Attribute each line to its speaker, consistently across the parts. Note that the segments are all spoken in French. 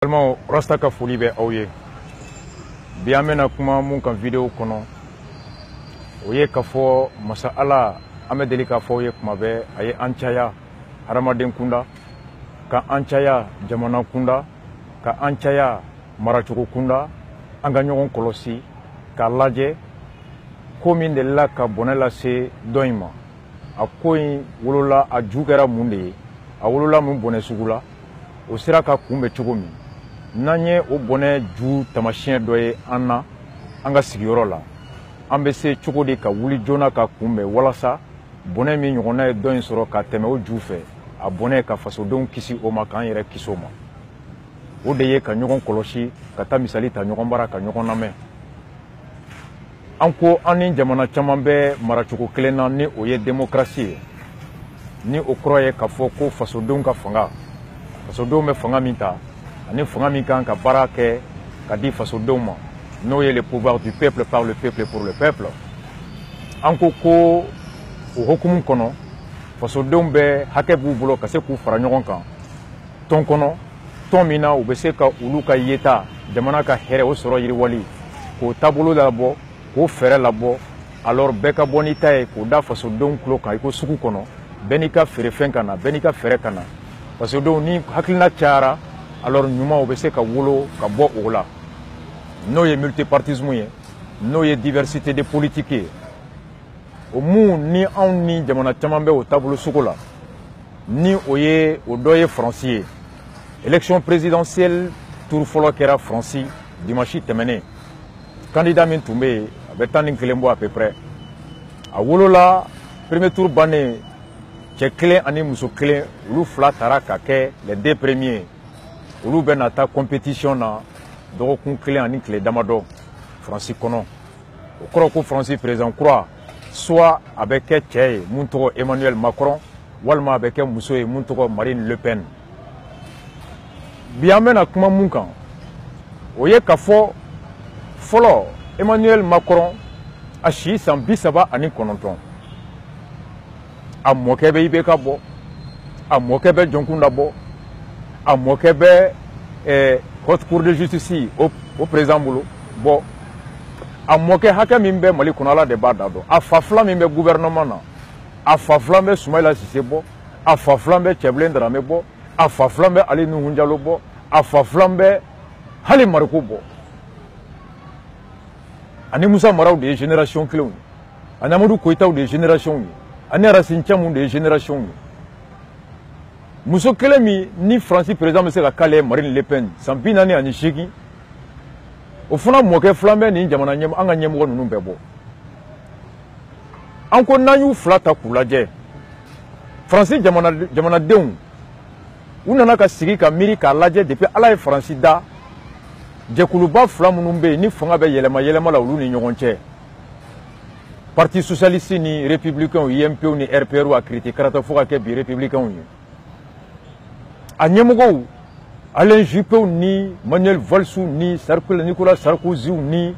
Speaker 1: Tellement rasta ka foli bɛ aw ye bi an bɛna kuma mun kan vidéo kɔnɔ o ye k'a fɔ masa Ala an bɛ deli k'a fɔ aw ye kuma bɛɛ a ye an caya hadamaden kunda ka an caya jamana kunda ka an caya maracogo kunda an ka ɲɔgɔn kɔlɔsi k'a lajɛ ko min delila ka bɔnɛ lase dɔ in ma a ko in wolola a ju kɛra mun de ye a wolola mun bɔnɛ sugu la o sera ka kunbɛn cogo min n'an ye o bɔnɛ ju tamasiyɛn dɔ ye an na an ka sigiyɔrɔ la an bɛ se cogo di ka wuli joona ka kunbɛn walasa bɔnɛ min ɲɔgɔnna ye dɔ in sɔrɔ ka tɛmɛ o ju fɛ a bɔnɛ ka fasodenw kisi o ma k'an yɛrɛ kisi o ma o de ye ka ɲɔgɔn kɔlɔsi ka taa misali ta ɲɔgɔn bara ka ɲɔgɔn lamɛn an ko an ni jamana caman bɛ maracogo kelen na ni o ye démocratie ye ni o kɔrɔ ye k'a fɔ ko fasodenw ka fanga fasodenw bɛ fanga min ta ani fanga min kan ka baara kɛ ka di fasodenw ma n'o ye le pouvoir du peuple par le peuple pour le peuple an ko o hokumu kɔnɔ fasodenw bɛ hakɛ b'u bolo ka se k'u fara ɲɔgɔn kan tɔn kɔnɔ tɔn min na u bɛ se ka olu ka yeta jamana ka hɛrɛ o sɔrɔ yiriwali k'o taabolo labɔ k'o fɛɛrɛ labɔ alors bɛɛ ka bɔ n'i ta ye k'o da fasodenw tulo kan i ko sugu kɔnɔ bɛɛ n'i ka feerefɛn ka na bɛɛ n'i ka fɛɛrɛ ka na fasodenw ni hakilina cayara alors ɲuman u bɛ se ka wolo ka bɔ o la n'o ye multipartisme ye n'o ye diversité de politique ye o mun ni anw ni jamana caman bɛ o taabolo sugu la ni o ye o dɔ ye faransi ye élection présidentielle tour fɔlɔ kɛra faransi dimanche tɛmɛnen candidat min tun bɛ yen a bɛ 11 bɔ à peu près a wolola premier tour bannen cɛ kelen ani muso kelen olu fila taara ka kɛ les deux premiers olu bɛ na taa compétition na dɔgɔkun kelen ani tile damadɔ faransi kɔnɔ o kɔrɔ ko faransi président kura soit a bɛ kɛ cɛ ye mun tɔgɔ Emmanuel Macron walima a bɛ kɛ muso ye mun tɔgɔ Marine Le Pen bi an bɛna kuma mun kan o ye k'a fɔ fɔlɔ Emmanuel Macron a si san 39 a mɔkɛ bɛ IBK bɔ a mɔkɛ bɛ Jɔnkunda bɔ a mɔkɛ bɛ haute cour de justice o président bolo bɔ a mɔkɛ hakɛ min bɛ Mali kɔnɔ Ala de b'a da dɔn a fa filan min bɛ gouvernement na a fa filan bɛ Soumaïla Cissé bɔ a fa filan bɛ Cɛbilen Daramɛ bɔ a fa filan bɛ Ali Nuhu Jalo bɔ a fa filan bɛ hali Mariku bɔ ani Musa Maraw de ye génération kelenw ye ani Amadou Koyitaw de ye génération ye ani Racine Thiamou de ye génération ye muso kelen min ni Faransi président bɛ se ka k'ale Marine Le Pen san 48 o fana mɔkɛ filan bɛ nin jamana ɲɛmɔgɔ an ka ɲɛmɔgɔ ninnu bɛɛ bɔ an ko n'an y'u fila ta k'u lajɛ Faransi jamanadenw u nana ka sigi ka miiri k'a lajɛ depuis Ala ye Faransi da jɛkuluba fila minnu bɛ yen ni fanga bɛ yɛlɛma la olu ni ɲɔgɔn cɛ parti socialiste ni républicain IMP ni RPR a critiqué karata fo ka kɛ bi républicain ye a ɲɛmɔgɔw Alain Juppé ni Manuel Valls ni Nicolas Sarkozy ni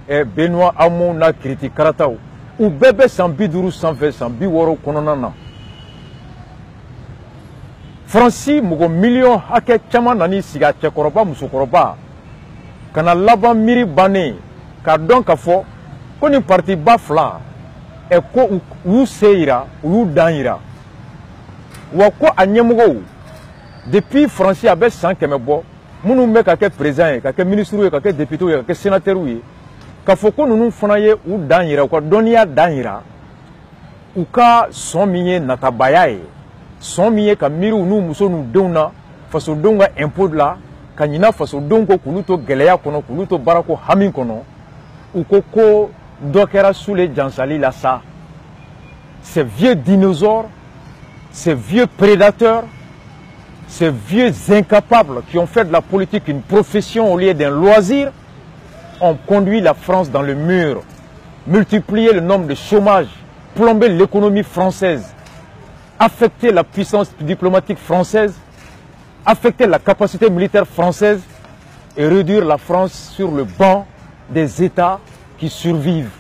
Speaker 1: Benoît Hamon na critiqué karataw u bɛɛ bɛ san 50 sanfɛ san 60 kɔnɔna na Faransi mɔgɔ miliyɔn hakɛ caman nani sigi a cɛkɔrɔba musokɔrɔba kana laban miiri bannen k'a dɔn k'a fɔ ko ni parti ba fila ko u y'u se yira u y'u dan yira wa ko a ɲɛmɔgɔw depuis Faransi a bɛ san 100 bɔ minnu bɛ ka kɛ président ye ka kɛ ministre ye ka kɛ député ye ka kɛ sénateur ye k'a fɔ ko ninnu fana ye u dan yira u ka dɔnniya dan yira u ka sɔn min ye natabaya ye sɔn min ye ka miiri u n'u muso n'u denw na fasodenw ka impôt la ka ɲina fasodenw ko k'olu to gɛlɛya kɔnɔ k'olu to baarako hami kɔnɔ u ko dɔ kɛra Sule Jansali la sa ces vieux dinosaures ces vieux prédateurs ces vieux incapables qui ont fait de la politique une profession au lieu d'un loisir ont conduit la France dans le mur, multiplié le nombre de chômage, plombé l'économie française, affecté la puissance diplomatique française, affecté la capacité militaire française et réduire la France sur le banc des États qui survivent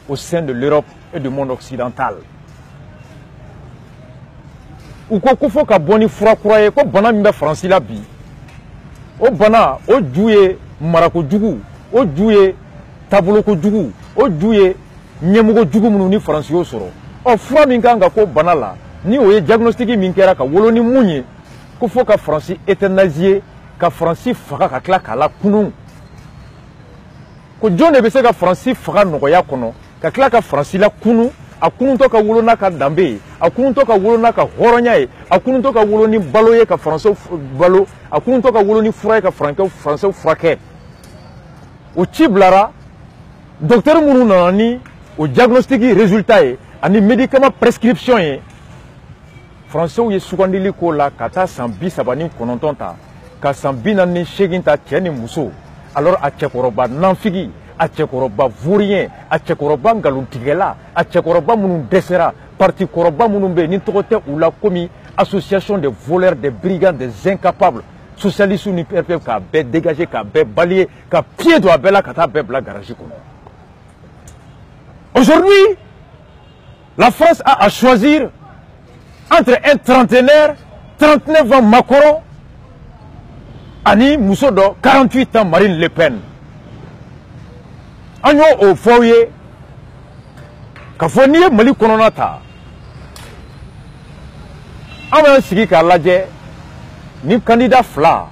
Speaker 1: au sein de l'Europe et du monde occidental. U ko fo ka bɔ ni fura kura ye ko bana min bɛ Faransi la bi o bana o ju ye marako jugu o ju ye taboloko jugu o ju ye ɲɛmɔgɔ jugu minnu ni faransi y'o sɔrɔ ɔ fura min kan ka k'o bana la ni o ye diagnostic min kɛra ka wolo ni mun ye ko fo ka faransi euthanasier ka faransi faga ka tila k'a la kunun ko jɔn de bɛ se ka faransi faga nɔgɔya kɔnɔ ka tila ka faransi la kunun a kununtɔ ka wolo n'a ka danbe ye a kununtɔ ka wolo n'a ka hɔrɔnya ye a kununtɔ ka wolo ni balo ye ka faransiw balo a kununtɔ ka wolo ni fura ye ka faransiw furakɛ o ci bilara docteur minnu nana ni o diagnostic résultat ye ani médicament prescription ye faransiw ye sugandili k'o la ka taa san 39 ta ka san 48 ta cɛ ni muso alors a cɛkɔrɔba nanfigi a cɛkɔrɔba vaurien a cɛkɔrɔba nkalontigɛla a cɛkɔrɔba minnu dɛsɛra parti kɔrɔba minnu bɛ yen ni tɔgɔ tɛ u la komi association des voleurs des brigands des incapables socialistes ni PRP k'a bɛɛ dégager k'a bɛɛ balayer ka pied don a bɛɛ la ka taa bɛɛ bila garage kɔnɔ. Aujourd'hui, la France a à choisir entre un trentenaire, 39 ans Macron, ani muso dɔ 48 ans Marine Le Pen. An y'o o fɔ ye k'a fɔ n'i ye Mali kɔnɔna ta an b'an sigi k'a lajɛ ni candidat fila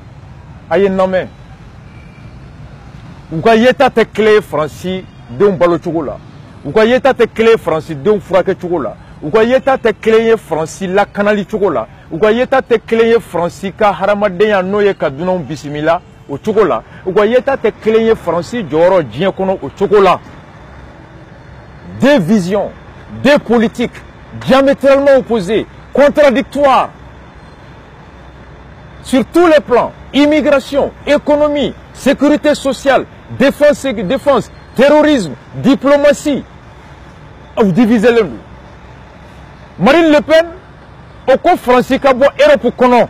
Speaker 1: a ye nommé u ka yeta tɛ kelen ye Faransi denw balo cogo la u ka yeta tɛ kelen ye Faransi denw furakɛ cogo la u ka yeta tɛ kelen ye Faransi lakanali cogo la u ka yeta tɛ kelen ye Faransi ka hadamadenya n'o ye ka dunanw bisimila o cogo la u ka yeta tɛ kelen ye Faransi jɔyɔrɔ diɲɛ kɔnɔ o cogo la deux visions deux politiques diamétralement opposées contradictoires sur tous les plans immigration économie sécurité sociale défense terrorisme diplomatie aw diviser len don Marine Le Pen o ko Faransi ka bɔ Europe kɔnɔ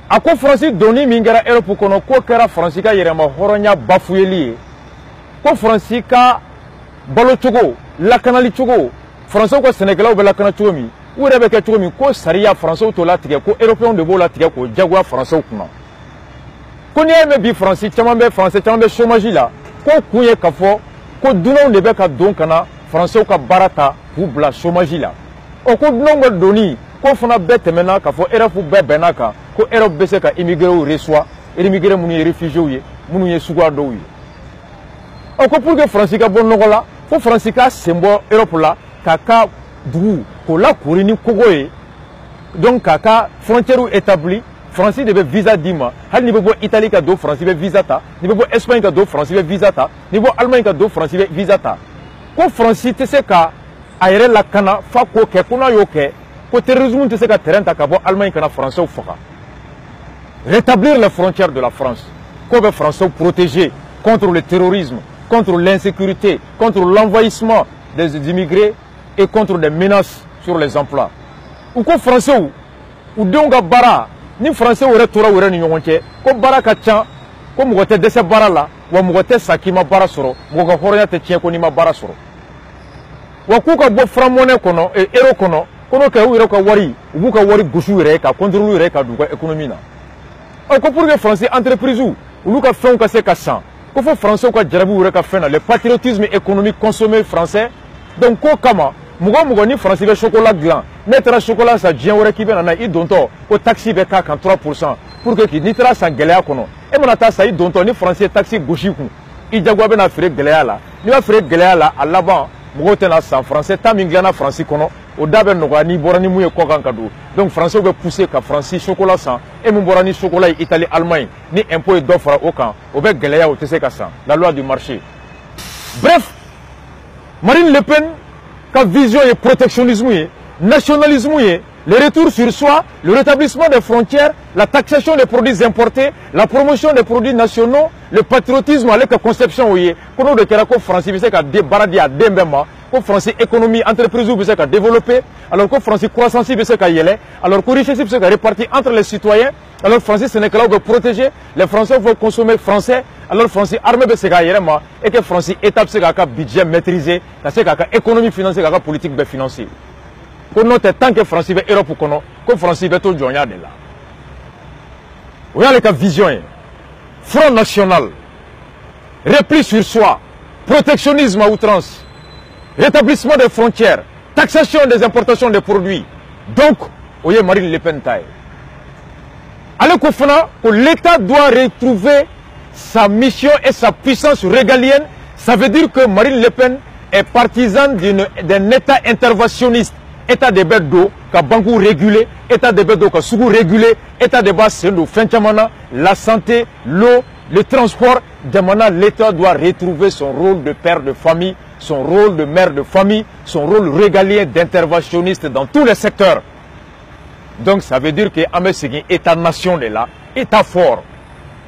Speaker 1: a ko Faransi doni min kɛra Europe kɔnɔ k'o kɛra Faransi ka yɛrɛma hɔrɔnya bafuyeli ye ko Faransi ka balo cogo lakanali cogo Faransiw ka sɛnɛkɛlaw bɛ lakana cogo min u yɛrɛ bɛ kɛ cogo min ko sariya Faransiw t'o latigɛ ko Européens de b'o latigɛ k'o jagoya Faransiw kunna ko n'i y'a mɛn bi Faransi caman bɛ chômage la ko kun ye k'a fɔ ko dunanw de bɛ ka don ka na Faransiw ka baara ta k'u bila chômage la o ko dunanw ka doni ko fana bɛɛ tɛmɛna k'a fɔ Europe bɛɛ bɛnna kan ko Europe bɛ se ka immigrés reçoit immigrés minnu ye réfugiés ye minnu ye suguya dɔw ye o ko pour que Faransi ka bɔ nɔgɔ la fo Faransi ka sen bɔ Europe la k'a ka dugu k'o lakori ni kogo ye donc k'a ka frontière établie Faransi de bɛ visa d'i ma hali n'i bɛ bɔ Italie ka don Faransi bɛ visa ta n'i bɛ bɔ Espagne ka don Faransi bɛ visa ta n'i bɛ bɔ Allemagne ka don Faransi bɛ visa ta ko Faransi tɛ se ka a yɛrɛ lakana f'a k'o kɛ ko n'a y'o kɛ ko terrorisme tɛ se ka terrain ta ka bɔ Allemagne ka na Faransiw faga rétablir les frontières de la France k'o bɛ Faransiw protéger contre le terrorisme contre l'insécurité contre l'envahissement des immigrés et contre des menaces sur les emplois u ko Faransiw u denw ka baara ni Faransiw yɛrɛ tora u yɛrɛ ni ɲɔgɔn cɛ ko baara ka ca ko mɔgɔ tɛ dɛsɛ baara la wa mɔgɔ tɛ sa k'i ma baara sɔrɔ mɔgɔ ka hɔrɔnya tɛ tiɲɛ ko n'i ma baara sɔrɔ wa k'u ka bɔ franc monnaie kɔnɔ euro kɔnɔ ko n'o kɛ u yɛrɛ ka wari u b'u ka wari gosi u yɛrɛ ye ka contrôle u yɛrɛ ka don u ka économie na ko pour que Faransi entreprise olu ka fɛnw ka se ka san ko fo Faransiw ka jarabi u yɛrɛ ka fɛn na le patriotisme économique consommé français donc k'o kama mɔgɔ mɔgɔ ni Faransi bɛ chocolat dilan ne taara chocolat san diɲɛ wɛrɛ k'i bɛ na n'a ye i dontɔ ko taxe bɛ k'a kan 3% pour que n'i taara san gɛlɛya kɔnɔ e mana taa san i dontɔ ni Faransi ye taxe gosi kun i jagoya bɛ na feere gɛlɛya la n'i b'a feere gɛlɛya la a laban mɔgɔw tɛna san Faransi ta min dilanna Faransi kɔnɔ o da bɛ nɔgɔya n'i bɔra ni mun ye kɔ kan ka don donc Faransiw bɛ pousser ka Faransi chocolat san e min bɔra ni chocolat ye Italie Allemagne ni impôt ye dɔ fara o kan o bɛ gɛlɛya o tɛ se ka san la loi du marché bref Marine Le Pen ka vision ye protectionnisme ye nationalisme ye le retour sur soi le rétablissement des frontières la taxation des produits importés la promotion des produits nationaux le patriotisme ale ka conception o ye ko n'o de kɛra ko Faransi bɛ se ka baara di a den bɛɛ ma ko Faransi économie entreprise bɛ se ka développer alors ko Faransi croissance bɛ se ka yɛlɛ alors ko richesse bɛ se ka répartir entre les citoyens alors Faransi sɛnɛkɛlaw bɛ protéger les Français vont consommer français alors Faransi armée bɛ se k'a yɛrɛ ma et que Faransi État bɛ se k'a ka budget maîtriser ka se k'a ka économie financer k'a ka politique bɛɛ financer ko n'o tɛ tant que Faransi bɛ Europe kɔnɔ ko Faransi bɛ to jɔnya de la o y'ale ka vision ye. Front national, repli sur soi, protectionnisme à outrance, rétablissement des frontières, taxation des importations des produits. Donc, o ye Marine Le Pen taille. Ale ko fana que l'État doit retrouver sa mission et sa puissance régalienne. Ça veut dire que Marine Le Pen est partisane d'un État interventionniste. État de Bedo, ka banque régulé, État de Bedo, ka sougou régulé, État de base, c'est la santé, l'eau, le transport. L'État doit retrouver son rôle de père de famille, son rôle de mère de famille, son rôle régalien d'interventionniste dans tous les secteurs. Donc ça veut dire que l'État État-nation est là, État fort.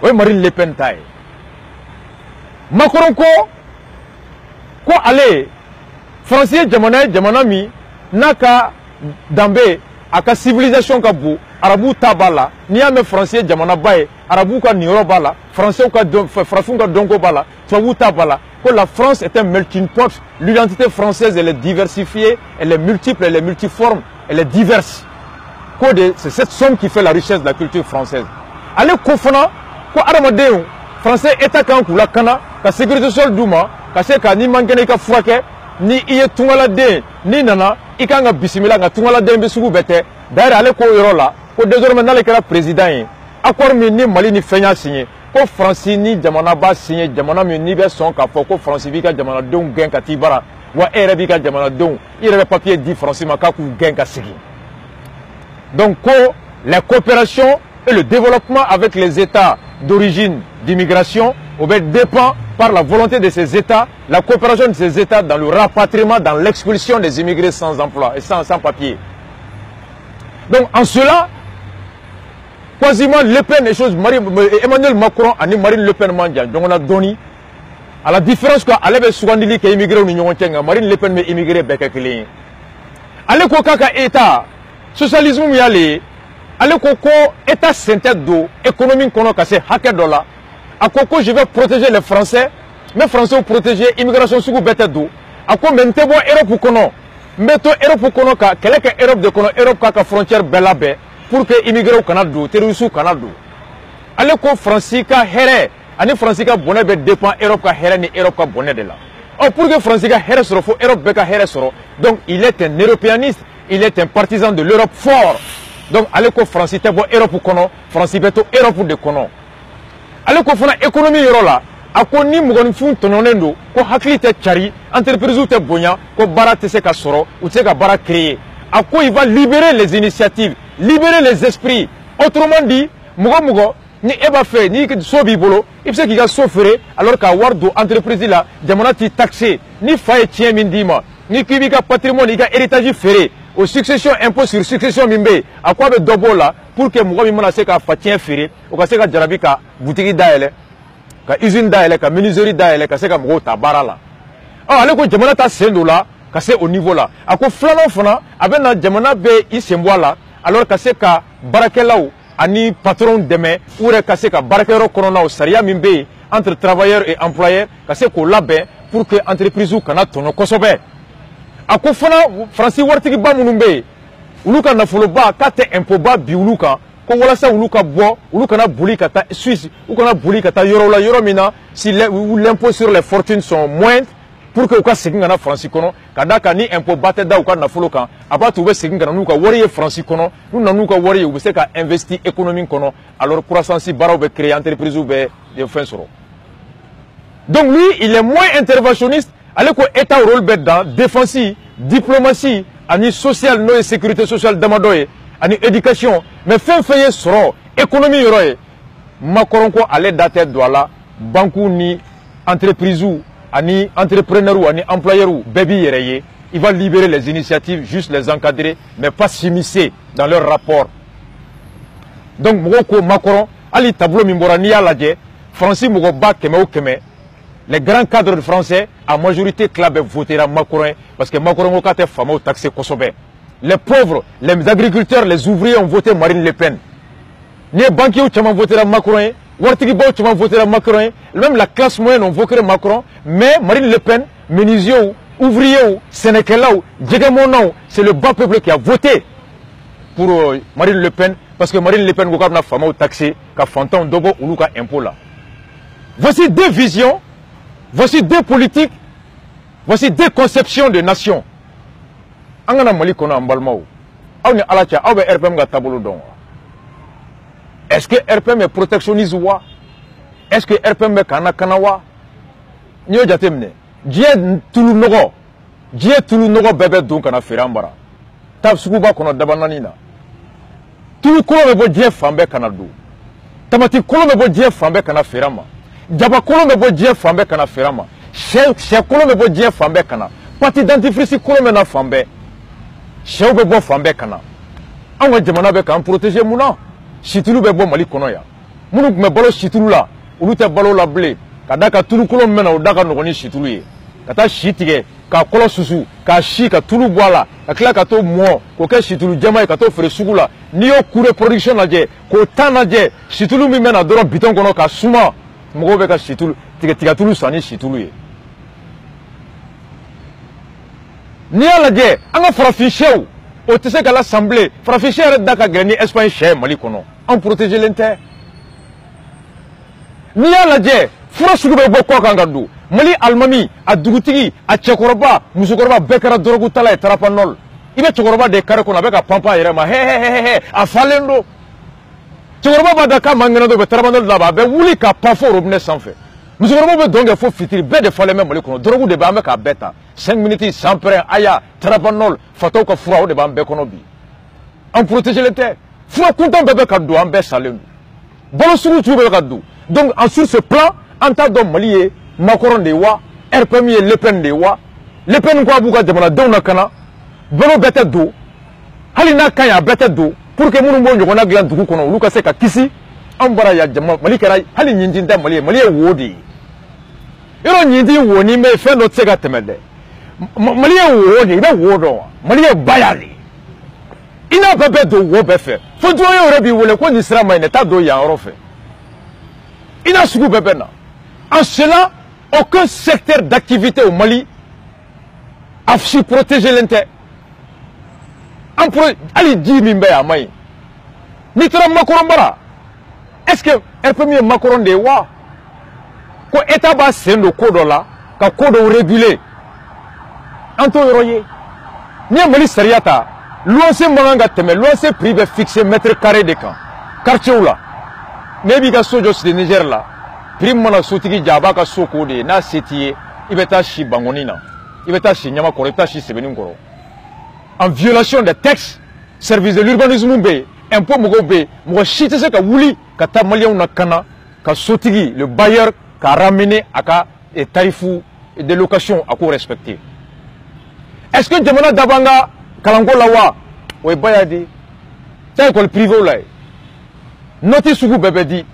Speaker 1: Oui, Marine Le Pen taille. Macron ko allez, Français Jamanami, naka dambe aka civilisation ka bu arabu tabala ni ame français jamana baye arabu ka nioro bala français ka frafun ka dongo bala tuabu tabala que la France est un melting pot. L'identité française elle est diversifiée, elle est multiple, elle est multiforme, elle est diverse. C'est cette somme qui fait la richesse de la culture française. Allez kofana ko aramadeu français état kan kula kana ka sécurité sociale duma ka se ka ni mangene ka fuake ni iye tungala de ni nana ikanga bisimila nga tungala de mbesugu bete d'ailleurs ale ko yoro la ko désormais dans le cas président accord mi ni Mali ni fenya signé ko France ni jamana ba signé jamana mi ni be son ka fo ko France bi ka jamana don gen ka tibara wa ere bi ka jamana don ire papier dit France ma ka ku gen ka sigi. Donc la coopération et le développement avec les États d'origine d'immigration dépend par la volonté de ces États, la coopération de ces États dans le rapatriement, dans l'expulsion des immigrés sans emploi et sans papier. Donc en cela, quasiment Le Pen et choses, Emmanuel Macron et Marine Le Pen mandia. Donc on a donné, à la différence qu'elle avait souvent dit qu'il immigré au Union Européenne, Marine Le Pen mais immigré Bekakili. Allez quoi kaka État, socialisme y aller, allez quoi État synthèse d'eau, économie qu'on a cassé, hacker dollar. À quoi je vais protéger les Français, mes Français vont protéger l'immigration sous bête d'eau. À quoi maintenant Europe pour qu'on mettons Europe pour qu'on a quelle est Europe de qu'on Europe qui a frontière belle pour que immigrés au Canada, terroristes au Canada. Allez quoi Français qui a héré, année Français qui a bonnet dépend Europe qui a héré ni Europe qui a bonnet de là. Or pour que Français qui a héré sur faut Europe qui a héré sur. Donc il est un européaniste, il est un partisan de l'Europe fort. Donc allez quoi Français t'es bon Europe pour qu'on Français beto Europe de qu'on. Alors qu'on fait l'économie là, à quoi ni mougon fun tononendo, ko hakli te chari, entreprise ou te bonya, ko bara te se ka soro, ou te ka bara créer. À quoi il va libérer les initiatives, libérer les esprits. Autrement dit, mougo, ni eba fait, ni so bibolo, il sait qu'il a souffert, alors qu'à wardo entreprise là, demonati taxé, ni faille tien mindima, ni kibika patrimoine, ni héritage ferré. Aux successions, impôts sur succession mimbe, à quoi le double là, pour que moi, je sais qu'à fatien ferré, ou qu'à ce qu'à jarabika, boutique d'aile, qu'à usine d'aile, qu'à menuiserie d'aile, qu'à ce qu'à mot tabara là. Ah, allez, quand jamana ta sendo là, qu'à ce au niveau là. À quoi flanon fana, avec la jamana be isembois là, alors qu'à ce qu'à barakelao, ani patron demain, ou qu'à ce qu'à barakero corona au saria mimbe, entre travailleurs et employeurs, qu'à ce qu'au labé, pour que entreprise ou canat tono kosobe. A ko fana Francis wartigi ba munumbe uluka na foloba kate impoba bi uluka ko wala sa uluka bo uluka na buli kata Suisse uluka na buli kata euro la euro mina si l'impôt sur les fortunes sont moindres pour que uka seginga na Francis kono kada ka ni impôt bate da uka na foloka abatu be seginga na nuka wari Francis kono nous na nuka wari ube se ka investir économie kono alors croissance bara be créer entreprise ube de fin soro. Donc lui il est moins interventionniste. Allez quoi État rôle dans défense, diplomatie, ani social, non et sécurité sociale d'amadoye, ani éducation, mais fin fait sera économie yoroye. Macron quoi aller dater douala, bankou ni entreprise ou ani entrepreneur ou ani employeur ou baby yereye, il va libérer les initiatives, juste les encadrer, mais pas s'immiscer dans leur rapport. Donc Macron, ali tableau mimborani à la Francis Mougoba keme ou keme. Les grands cadres de français, à majorité, club voteront Macron parce que Macron a été fameux taxé Kosobe. Les pauvres, les agriculteurs, les ouvriers ont voté Marine Le Pen. Les banquiers ont voté Macron, Wartigibo ont voté Macron, même la classe moyenne ont voté Macron, mais Marine Le Pen, menuisier, ouvrier, sénégalais, Djegamono, c'est le bas peuple qui a voté pour Marine Le Pen parce que Marine Le Pen ko na fama au taxé ka fantan dobo ulu ka impôt là. Voici deux visions, voici deux politiques, voici deux conceptions de nation. Angana Mali kono ambalmao. Aw ni alacha aw be RPM ga tabolo don. Est-ce que RPM est protectionniste ou est-ce que RPM est kana Nyo jatemne. Djie tulu nogo bebe don kana ferambara. Tab sukuba kono dabananina. Tulu kolo mebo djie fambe kana do. Tamati kolo mebo djie fambe kana ferama. Jaba kolo mebo djie fambe kana ferama. Che kolo mebo djie fambe kana. Parti dentifrice kolo mena fambe. Che bebo fambe kana. Anga jamana be kan protéger muna. Situlu bebo Mali kono ya. Munu me balo situlu la. Ulu te balo la blé. Kadaka tulu kolo mena o daga nogoni situlu ye. Kata shitige ka kolo susu ka shi ka tulu boala ka kila ka to mo ko ke situlu jama ka to fere sugula ni yo kure production na je ko tana je situlu mi mena doro biton kono ka suma mo be ka situlu tiga tulu sani situlu ye. Ni ala je anga farafin chew o tese ka l'assemblée farafin chew daka greni Espagne che Mali kono on protéger l'inter. Ni ala je fura sugu be bo ko kanga du Mali almami a dugutigi a cekoroba musokoroba bekara dorogu tala e tarapanol ibe cekoroba de kare kona beka pampa yere ma he a falendo cekoroba bada ka mangena do be tarapanol laba be wuli ka pafo robne sanfɛ musokoroba be donge fo fitiri be de fale me Mali kono dorogu de ba me ka beta 5 minutes sans près aya tarapanol fato ka fura o de ba be kono bi en protéger les terres fura kuntan be ka do an be salendo bolo sugu tu be ka do donc en sur ce plan en tant que Mali Macron de wa RPM Le Pen de wa Le Pen ko abuka jamana dawna kana bolo bete do halina kaya bete do pour que munu mo nyogona glan dugu kono ulu ka se ka kisi ambara ya jama Mali kara hali nyinji nda Mali wodi yoro nyindi woni me fe no tsega temede Mali wodi be wodo Mali bayali ina bebe do wo be fe fo do yo rebi wole ko ni sira mai ne ta do ya orofe ina sugu bebe na en cela aucun secteur d'activité au Mali a su protéger l'inter. Ali dit Mimbe à Maï. Nitra Macron bara. Est-ce que RPM Macron de wa? Ko état ba sendo kodo la, ka kodo régulé. Anto yoroye. Ni Mali sariata, l'ONC manganga teme, l'ONC privé fixé mètre carré de camp. Quartier ou là. Nebi ka sojo de Niger là. Prime mana sotigi jaba ka soko de na setiye ibeta shi bangonina ibeta shi nyama koro ibeta shi sebenin koro en violation des textes service de l'urbanisme be impôt mogo be mo shi te se ka wuli ka ta malien na kana ka sotigi le bailleur ka ramener aka et tarifu de location à quoi respecter. Est-ce que jamana dabanga kalango lawa o bayadi ta école privée là notice sugu bebe di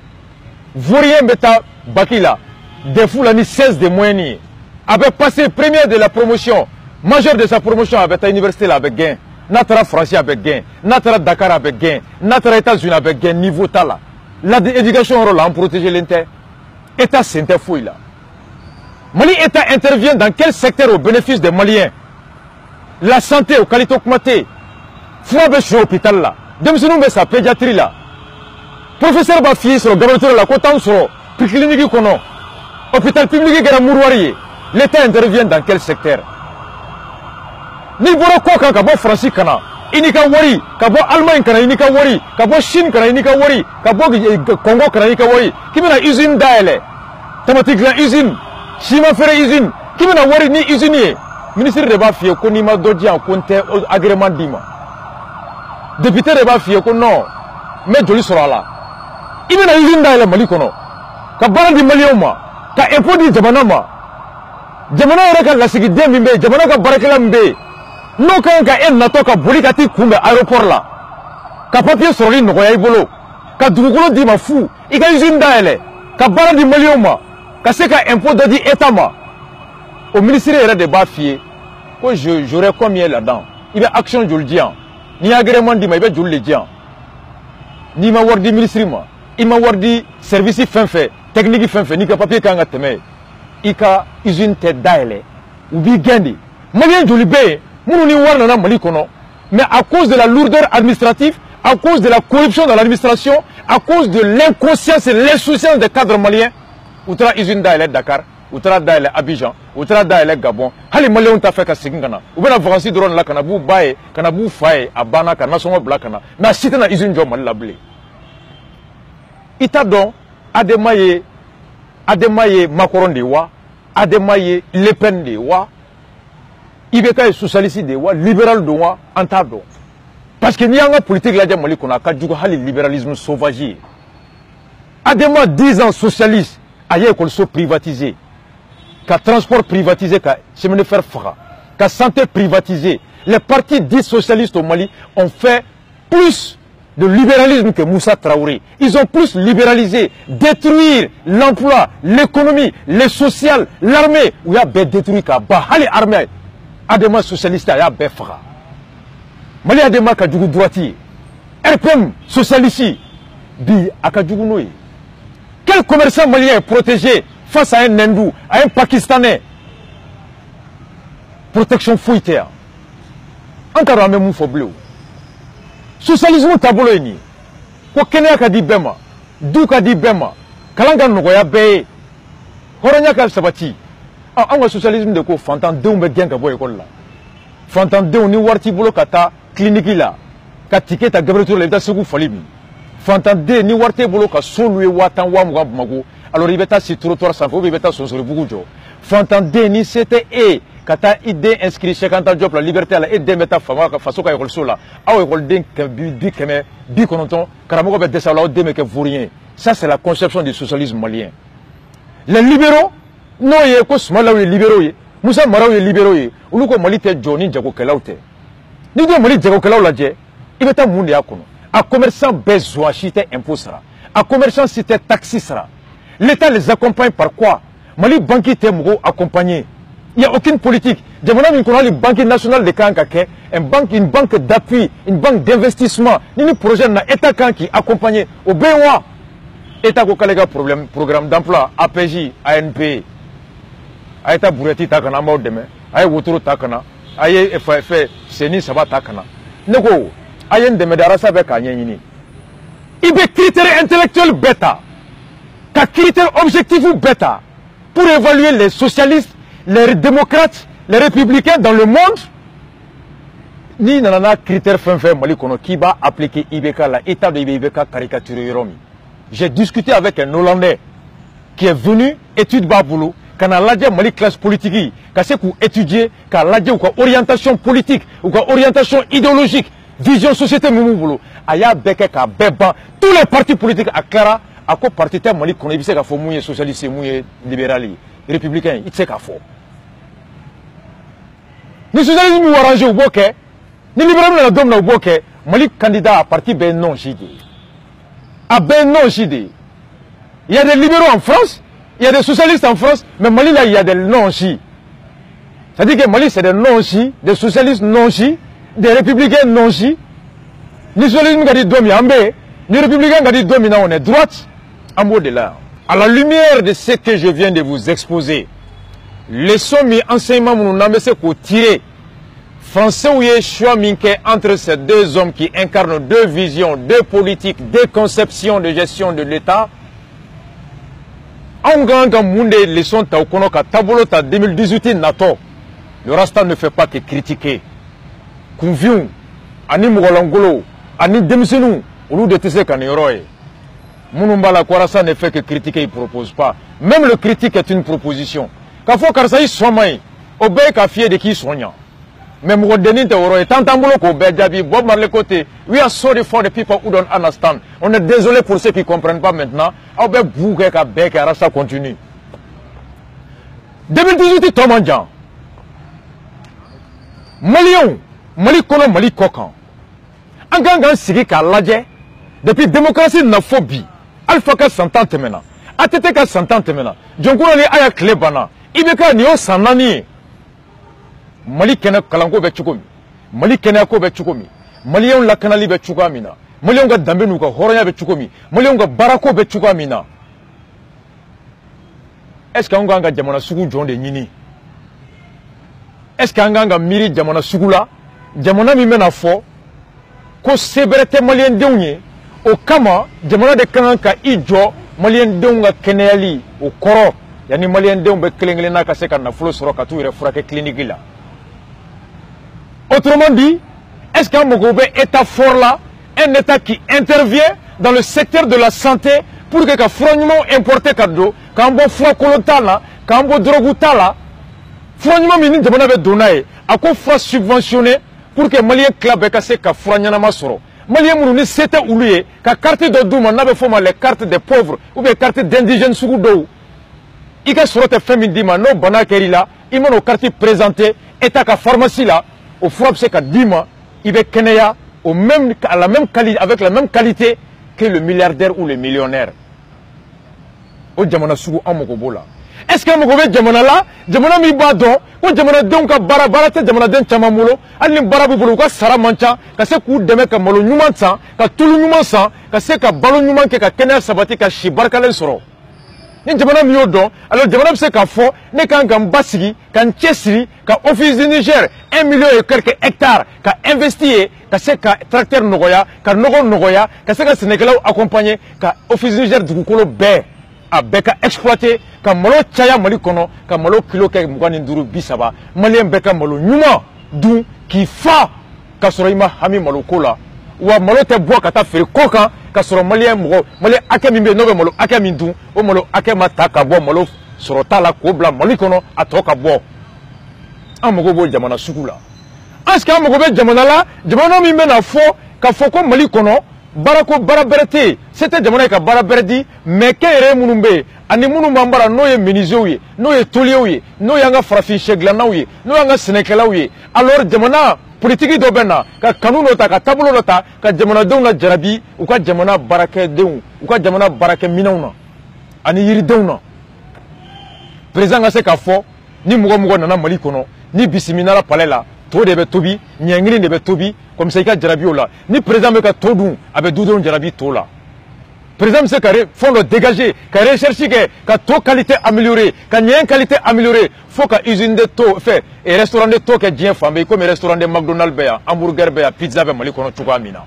Speaker 1: Vaurien beta Bakila, des foules ni 16 de moyens avait passé premier de la promotion, majeur de sa promotion avec la université là avec gain, Natara français avec gain, Natara Dakar avec gain, Natara États-Unis avec gain, niveau tala. L'éducation rôle en protéger l'inter. État c'est fouille là. Mali État intervient dans quel secteur au bénéfice des Maliens? La santé au qualité augmentée. Fouabe sur l'hôpital là. Demsounou mais sa pédiatrie là. Professeur Bafi sur le gouvernement la côte sur clinique kono hôpital public gara mourouari l'état intervient dans quel secteur ni boro ko ka bo France kana inika wari ka bo Allemagne kana inika wari ka bo Chine kana inika wari ka bo Congo kana inika wari kimina usine daele tamatique la usine chima fere usine kimina wari ni usinier ministre de Bafi ko ni ma doji en compte agrément dima député de Bafi ko non mais joli sera là ibina usine daele Mali kono ka barandi Maliens ma ka impôt di jamana ma jamana yɛrɛ ka lasigiden min bɛ jamana ka baarakɛla min bɛ n'o ka kan ka e natɔ ka boli ka t'i kunbɛn aéroport la ka papier sɔrɔli nɔgɔya i bolo ka dugukolo d'i ma fu i ka usine dayɛlɛ ka baara di Maliens ma ka se ka impôt dɔ di état ma o ministre yɛrɛ de b'a f'i ye ko j'aurais combien là-dedans i bɛ action joli di yan n'i ye agrément d'i ma i bɛ joli de di yan n'i ma wari di ministre ma i ma wari di service fɛn fɛn technique fɛn fɛn n'i ka papier kan ka tɛmɛ i ka usine tɛ dayɛlɛ u b'i gɛn de Malien joli bɛ yen minnu ni wari nana Mali kɔnɔ mais à cause de la lourdeur administrative à cause de la corruption dans l'administration, à cause de l'inconscience et l'insouciance des cadres maliens. Outra Izinda et Dakar, Outra da et Abidjan, Outra da et Gabon, Hali Maliens ont fait qu'à Singana, ou bien la vacances drone la Kanabou Baye, Kanabou Faye, Abana, Kanasongo Blakana, mais à Sitana Izinjo Malabli. Itadon, Ademaye Macron de Wa, Ademaye Le Pen de Wa, Ibeka est socialiste de Wa, libéral de Wa, Antado. Parce que n'y a pas de politique là, Mali qu'on a qu'à jouer le libéralisme sauvage. Adema 10 ans socialiste, ailleurs qu'on soit privatisé, qu'à transport privatisé, qu'à chemin de fer fera, qu'à santé privatisé. Les partis dits socialistes au Mali ont fait plus de libéralisme que Moussa Traoré. Ils ont plus libéralisé, détruire l'emploi, l'économie, le social, l'armée. Où il y a bien détruit qu'à Bahali armée. Adema socialiste, il y a bien fera. Mali Adema Kadjougou droitier. RPM socialiste. Bi Akadjougou Noé. Quel commerçant malien est protégé face à un hindou, à un pakistanais? Protection fouilletaire. Encore un même mot bleu. Socialisme tabolo ni. Ko Kenya ka di bema, du ka di bema. Kalanga no ya be. Horanya ka sabati. Anga socialisme de ko fantan de umbe genga boy ko la. Fantan de ni warti bolo kata clinique la. Ka ticket à Gabriel le da sugu falimi. Fantan de ni warti bolo ka solué watan wa muga mago. Alors il beta si trottoir sans faut il beta son sur beaucoup jo. Fantan de ni c'était kata idée inscrit 50 job la liberté la idée meta fama ka faso ka école sola aw école den ka bi keme bi kononton karamo be desala o de me que vaurien. Ça c'est la conception du socialisme malien. Les libéraux non ye ko smala we libéraux ye Moussa Maraw ye libéraux ye ulu ko Mali te joni jago kelaute ni do Mali jago kelaw la je ibeta munde yakono a commerçant besoin chite impôt sera a commerçant cité taxi sera. L'État les accompagne par quoi? Mali banquier te mgo accompagné. Il n'y a aucune politique. Jamana min kono li banque nationale de Kankake, une banque d'appui, une banque d'investissement, ni projet na État qui accompagné au BOA. État ko kalega programme d'emploi APJ, ANP. Aïta Boureti takana mo deme, ay wotoro takana, ay FF Seni Saba takana. Nego, ayen deme darasa be kanye yini. Ibe critères intellectuels bêta. Ka critères objectifs bêta pour évaluer les socialistes, les démocrates, les républicains dans le monde, ni nanana critère fin Mali kono qui va appliquer IBK la état de IBK caricaturé Romi. J'ai discuté avec un Hollandais qui est venu étudier Baboulou, quand a l'a Mali classe politique, quand c'est pour étudier, quand l'a ou quoi orientation politique ou quoi orientation idéologique, vision société Moumouboulo, aya beke ka beba tous les partis politiques à Clara, à quoi parti Mali kono ibise ka fo mouye socialiste mouye libéral, républicain, il sait qu'à faux. Ni socialisme ou arrangé au bokeh, ni libéralisme na dom na au bokeh, Mali candidat à parti ben non jide. À ben non jide. Il y a des libéraux en France, il y a des socialistes en France, mais Mali là il y a des non-chi. C'est-à-dire que Mali c'est des non-chi, des socialistes non-chi, des républicains non-chi. Ni socialisme qui dit domi ambe, ni républicain qui dit domi on est droite, en mot de là. À la lumière de ce que je viens de vous exposer, leçon mi enseignement nous n'avons qu'au tirer. Français ou yé choix minke entre ces deux hommes qui incarnent deux visions, deux politiques, deux conceptions de gestion de l'État. En grand monde leçon ta okono ka tabolo ta 2018 nato. Le Rasta ne fait pas que critiquer. Convions, ani mugolangolo, ani demisenu, au lieu de tese kaniroi. Mounumbala Kwarasa ne fait que critiquer, il ne propose pas. Même le critique est une proposition. Quand il faut que ça soit maï, au bec à fier de qui soignant. Mais mon dernier théorie est tant tamboulot qu'au bec d'Abi, Bob Marley côté. We are sorry for the people who don't understand. On est désolé pour ceux qui ne comprennent pas maintenant. Au bec bouquet qu'à bec et Rasta continue. 2018, Tomanjan. Malion, Mali Kono, Mali Kokan. En gang sigi qu'à l'adje, depuis démocratie n'a phobie. Alpha ka santante mena, atete ka santante mena, jonkuna ni aya klebana, ibeka ni o sanani. Mali kena kalango be chukomi, Mali kena ko be chukomi, Mali yon la kanali be chukamina, Mali yon ga dambe nuka horonya be chukomi, Mali yon ga barako be chukamina. Est-ce qu'on ga jamana sugu jonde nyini? Est-ce qu'on ga miri jamana sugu la? Jamana mi mena fo, ko sebrete malien denye o kama jamana de kan ka ijo malien denga keneli o koro yani malien denga be na ka se ka na flo soro ka tu refrake clinique la. Autrement dit, est-ce qu'un Mogobe état fort là, un état qui intervient dans le secteur de la santé pour que franchement importer cadeau, quand bon froid colotala, quand bon drogutala, franchement mini de bonne donné, à quoi froid subventionné pour que Malien club cassé ka franyana masoro. Malien mouni c'était oublié, ka carte de douma n'avait pas les cartes des pauvres ou bien cartes d'indigènes sous d'eau. Il a sur te féminin ma no bana kerila, il m'a nos cartes présentées, état ka pharmacie là, au froid c'est ka dima, il va Kenya à la même qualité, avec la même qualité que le milliardaire ou le millionnaire. Au Djamana Sougou Amokobola. Est-ce que Mokobe Djamana là, Djamana Mibadon, ou Djamana Donka Barabarate, Djamana Den Chamamolo, Alin Barabou, Saramancha, Kasekou Demeka Molo Numansa, Katulu Numansa, Kaseka Balo Numan, Kenya Sabati, Kashibarkalen Soro. Ni Djamana Miodon, alors Djamana Seka Fo, ne kan Gambasigi, kan Chesri, ka Office du Niger, 1 million et quelques hectares, ka investi, ka Seka tracteur Nogoya, ka Nogoya, ka Seka Sénégalais accompagné, ka Office du Niger du Koukolo Bé, a Beka exploité, ka Malo Chaya Malikono, ka Malo Kilo Ke Mugani Nduru Bisaba, Malien Beka Malo Numa, d'où qui fa, ka Soraima Hami Malo Kola, ou a Malo Te Bois Kata Feri Koka, ka Sora Malien Mogo, Malien Akemimbe Nove Malo Akemindu, o Malo Akemata Kabo Malo Sorota la Kobla Malikono, a Toka Bo. Un Mogobo Djamana Soukula. Est-ce qu'un Mogobe Djamana là, Djamana Mimena Fo, ka Foko Malikono, Barako Baraberti, c'était Djamana ka Baraberdi, mais Kere Munumbe, Ani Munumambara, Noye Minizoye, Noye Tolioye, Noyanga Frafi Cheglanaoye, Noyanga Senekelaoye. Alors Djamana, politique d'Obena, ka Kanunota, ka Tabulota, ka Djamana Dona Djarabi, ou ka Djamana Barake Deun, ou ka Djamana Barake Minauna, Ani Yirideuna. Président Gaseka Fo, ni Mugo Nana Malikono, ni Bissimina la Palela, to de Betobi, ni Angri de Betobi, comme c'est qu'à Jarabiola, ni président Meka Todou, avec Doudon Jarabi Tola. Président c'est carré, faut le dégager, qu'à rechercher qu'à to qualité améliorée, qu'à n'y a une qualité améliorée, faut qu'à usine de to, fait, et restaurant de to qu'à bien famé, comme restaurant de McDonald's, hamburger, pizza, Malikono, Choukamina.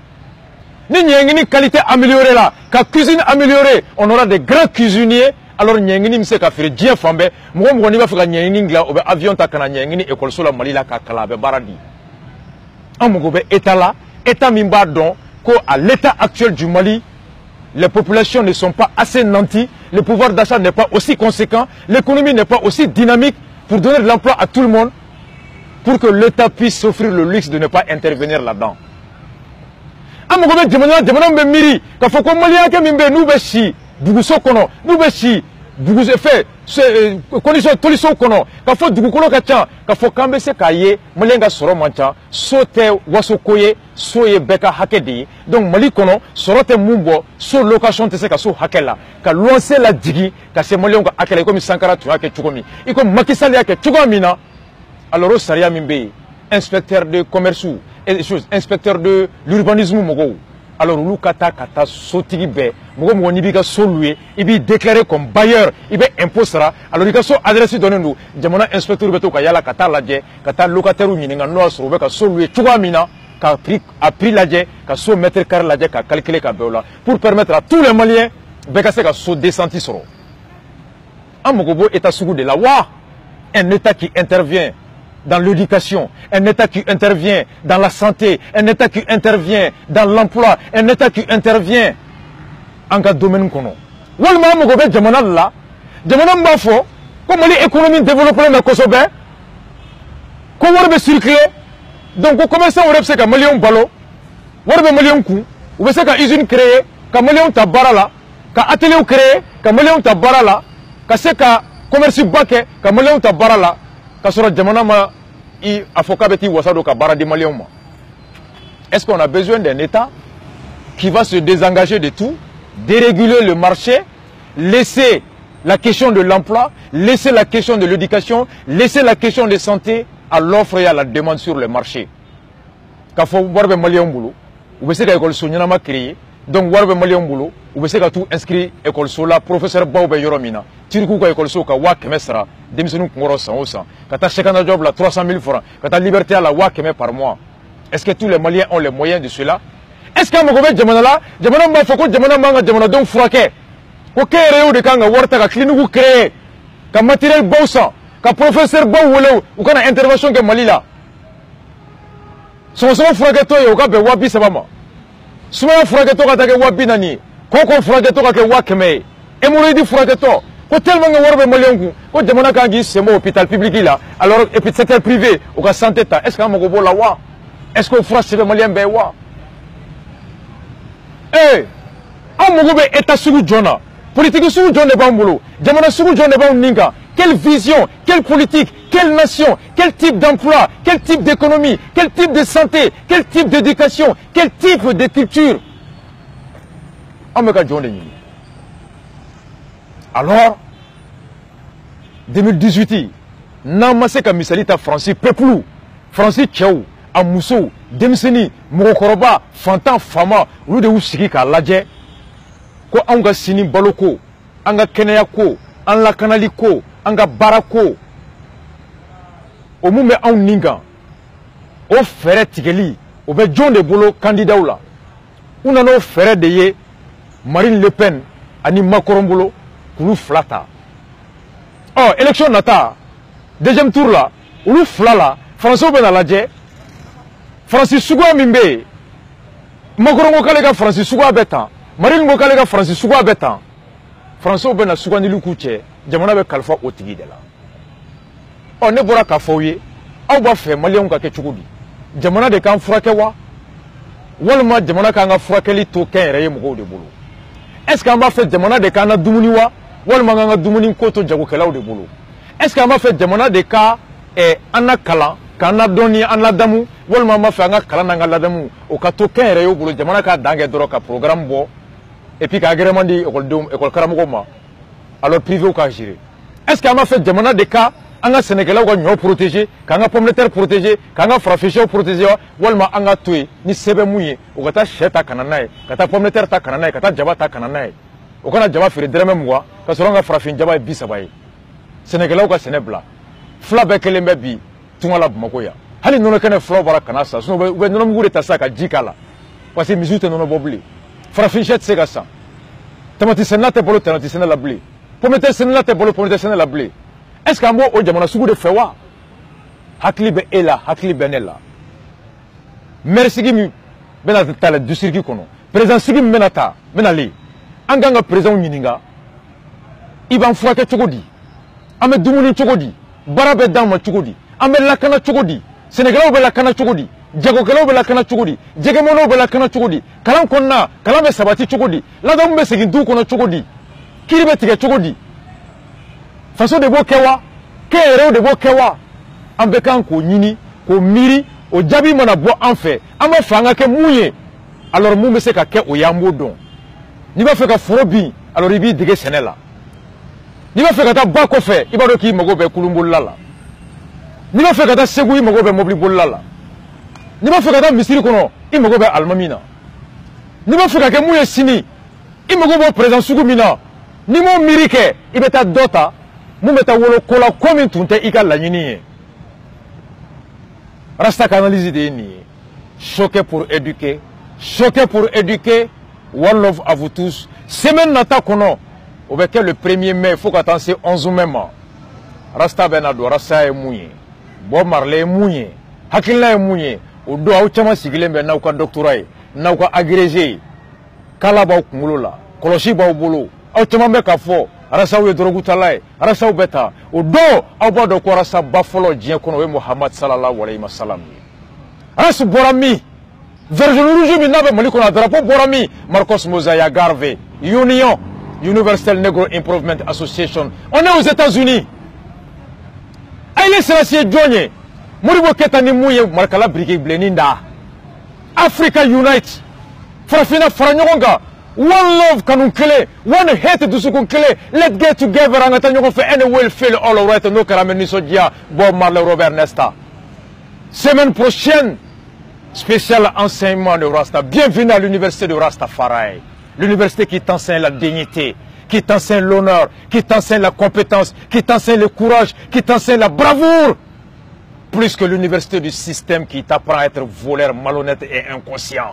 Speaker 1: Ni n'y a une qualité améliorée là, qu'à cuisine améliorée, on aura des grands cuisiniers. Alors nyengini mse ka fere dien fambe mo mo ni ba fuka nyengini ngla obe avion ta kana nyengini école sola malila ka kala be baradi amugo be état mimba don ko à l'état actuel du Mali les populations ne sont pas assez nanties, le pouvoir d'achat n'est pas aussi conséquent, l'économie n'est pas aussi dynamique pour donner de l'emploi à tout le monde pour que l'État puisse s'offrir le luxe de ne pas intervenir là-dedans. Amugo be demana be miri ka foko Malien ke mimbe nou be si Buguso kono, nous beshi, buguso fait, condition toliso kono, ka fo dugukolo kacha, ka fo kambe se kaye, malenga soro mancha, sote wasokoye, soye beka hakedi, donc mali kono, sorote mumbo, so location te se ka so hakela, ka lancer la digi, ka se malenga hakela, comme Sankara tu hake chukomi, iko makisali hake chukomina, alors au saria mimbe, inspecteur de commerce, inspecteur de l'urbanisme mogo. Alors, nous kata sotigi be, mogo ni bika so loué, il bi déclaré comme bailleur, il bi imposera. Alors, il ka so adresse donné nous, jamana inspecteur beto ka yala kata ladje, kata locataire ni nga no so be ka so loué, tuga mina, ka prix ladje, ka so mètre carré ladje, ka calculer ka beola, pour permettre à tous les Maliens be ka se ka so descenti soro. Un mogobo état sougou de la wa, un état qui intervient dans l'éducation, un État qui intervient dans la santé, un État qui intervient dans l'emploi, un État qui intervient en cas de domaine kono. Walma mo gobe jamana la, jamana mbafo, comme l'économie développée na Kosobe, ko warbe circuler, donc ko commencer on repse ka million balo, warbe million ku, ou be se ka usine créée, ka million tabara la, ka atelier créé, ka million tabara la, ka se ka commerce baké, ka million tabara la. Est-ce qu'on a besoin d'un État qui va se désengager de tout, déréguler le marché, laisser la question de l'emploi, laisser la question de l'éducation, laisser la question de santé à l'offre et à la demande sur le marché? Donc, warbe Malien boulot, ou bien c'est tout inscrit école sola, professeur Baoube Yoromina, Tirkou école soka, wak mesra, démissionnou Kongoro 100, kata chacun job la 300 000 francs, kata liberté à la wak par mois. Est-ce que tous les Maliens ont les moyens de cela? est-ce que mago be jamana la jamana ma fako jamana ma nga jamana don furake ko kere de kanga warta ka clinique créer ka matériel bawsa ka professeur baw wolo u kana intervention ke malila so furake to yo ka be wabi sabama suma furake to ka ta ke wabi nani ko furake to ka ke wakeme e mouridi furake to ko tellement nga warbe maliongu ko jamana ka ngi semo hôpital public là alors et puis secteur privé au ka santé ta est-ce que mago bo la wa est-ce que France c'est malien be wa eh amugo be état sugu jona politique sugu jona bambulo jamana sugu jona bam ninga quelle vision quelle politique quelle nation quel type d'emploi quel type d'économie quel type de santé quel type d'éducation quel type de culture ameka jona ni alors 2018 n'a massé ka misali ta Francis peuple Francis Tchou Amoussou Demseni Mokoroba Fantan Fama olu de usiki ka lajɛ ko anga sini baloko anga kɛnɛya ko an lakanali ko anga barako o mun bɛ anw nin kan o fɛɛrɛ tigɛli o bɛ jɔn de bolo candidat la u nana o fɛɛrɛ de ye Marine Le Pen ani Macron bolo k'olu fila ta élection nata deuxième tour la olu fila la Français bɛ na lajɛ Francis suguya min bɛ yen Macron ko k'ale ka Francis suguya bɛ tan Marine ko k'ale ka Francis suguya bɛ tan Français bɛ na sugandili k'u cɛ jamana bɛ kalifa o tigi de la ne bɔra k'a fɔ aw ye aw b'a fɛ maliyɛnw ka kɛ cogo di jamana de k'an furakɛ wa walima jamana k'an ka furakɛli to kɛnyɛrɛye mɔgɔw de bolo est-ce que an b'a fɛ jamana de k'an na dumuni wa walima k'an ka dumuni ko to jagokɛlaw de bolo est-ce que an b'a fɛ jamana de ka an na kalan k'an na dɔnni an ladamu walima an b'a fɛ an ka kalan n'an ka ladamu o ka to kɛnyɛrɛyew bolo jamana k'a dan kɛ dɔrɔn ka programme bɔ et puis k'a agrément di école karamɔgɔw ma alors privé k'a gérer est-ce que an b'a fɛ jamana de ka an ka sɛnɛkɛlaw ka ɲɔ protéger k'an ka pomme de terre protéger k'an ka farafinsɛw protéger wa walima an ka to yen ni se bɛ mun ye o ka taa sɛ ta ka na n'a ye ka taa pomme de terre ta ka na n'a ye ka taa jaba ta ka na n'a ye o kana jaba feere dɛrɛmɛ 20 ka sɔrɔ an ka farafin jaba ye 30 ye sɛnɛkɛlaw ka sɛnɛ bila fila bɛɛ kelen bɛ bi tunga la Bamakɔ yan hali nɔnɔ kɛnɛ fulaw bɔra kana sa sinon u bɛ nɔnɔmugu de ta sa ka ji k'a la parce que misiw tɛ nɔnɔ bɔ bilen farafinsɛ tɛ se ka san tamati sɛnɛla tɛ bolo tamati sɛnɛ la bilen pomme de terre sɛnɛla tɛ bolo pomme de terre sɛnɛ la bilen est-ce que an b'o jamana sugu de fɛ wa hakili bɛ e la hakili bɛ ne la maire sigi min bɛna ta la district kɔnɔ président sigi min bɛna ta bɛnalen an k'an ka président ɲininka i b'an furakɛ cogo di an bɛ dumuni cogo di baara bɛ d'an ma cogo di an bɛ lakana cogo di sɛnɛkɛlaw bɛ lakana cogo di jagokɛlaw bɛ lakana cogo di jɛgɛmɔnaw bɛ lakana cogo di kalan kɔnɔna kalan bɛ sabati cogo di ladamu bɛ segin du kɔnɔ cogo di kiiri bɛ tigɛ cogo di faso de b'o kɛ wa kɛnyɛrɛyew de b'o kɛ wa an bɛ kan k'o ɲini k'o miiri o jaabi mana bɔ an fɛ an b'a fɛ an ka kɛ mun ye alors mun bɛ se ka kɛ o ye an b'o dɔn n'i b'a fɛ ka foro bin alors i b'i dege sɛnɛ la n'i b'a fɛ ka taa ba kɔfɛ i b'a dɔn k'i mago bɛ kulunbolila la n'i b'a fɛ ka taa Segu i mago bɛ mobilibolila la n'i b'a fɛ ka taa misiri kɔnɔ i mago bɛ alimami na n'i b'a fɛ ka kɛ mun ye sini i mago b'o président sugu min na n'i m'o miiri kɛ i bɛ taa dɔ ta mun bɛ taa wolo ko la ko min tun tɛ i ka laɲini ye Rasta ka analyse de ye nin ye choqué pour éduquer one love à vous tous semaine nata kɔnɔ o bɛ kɛ le 1er mai fo ka taa se 11 mai ma Rasta bɛ na don Rasta ye mun ye Bob Marley ye mun ye hakilina ye mun ye o don aw caman sigilen bɛ n'aw ka doctorat ye n'aw ka agrégé ye kala b'aw kunkolo la kɔlɔsi b'aw bolo aw caman bɛ ka fɔ Rastaw ye dɔrɔgu tala ye Rastaw bɛ ta o don aw b'a dɔn ko Rasta ba fɔlɔ diɲɛ kɔnɔ o ye Muhamad sallallahu alayhi wa sallam ye Rasta bɔra min version rouge min n'a bɛ Mali kɔnɔ a drapeau bɔra min Marcos Mozaya Garvey Union Universal Negro Improvement Association on est aux États-Unis Haile Selassie ye jɔn ye Modibo Keita ni mun ye marikala biriki bilenni da Africa Unite farafina fara ɲɔgɔn kan one love kanu kelen one hate dusukun kelen let's get together an ka taa ɲɔgɔn fɛ and will feel all right n'o kɛra an bɛ nisɔndiya Bob Marley Robert Nesta semaine prochaine spécial enseignement de Rasta bienvenue à l'université de Rastafari l'université qui t'enseigne la dignité qui t'enseigne l'honneur qui t'enseigne la compétence qui t'enseigne le courage qui t'enseigne la bravoure plus que l'université du système qui t'apprend à être voleur malhonnête et inconscient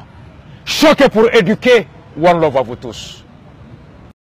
Speaker 1: Choc pour éduquer. One love à vous tous.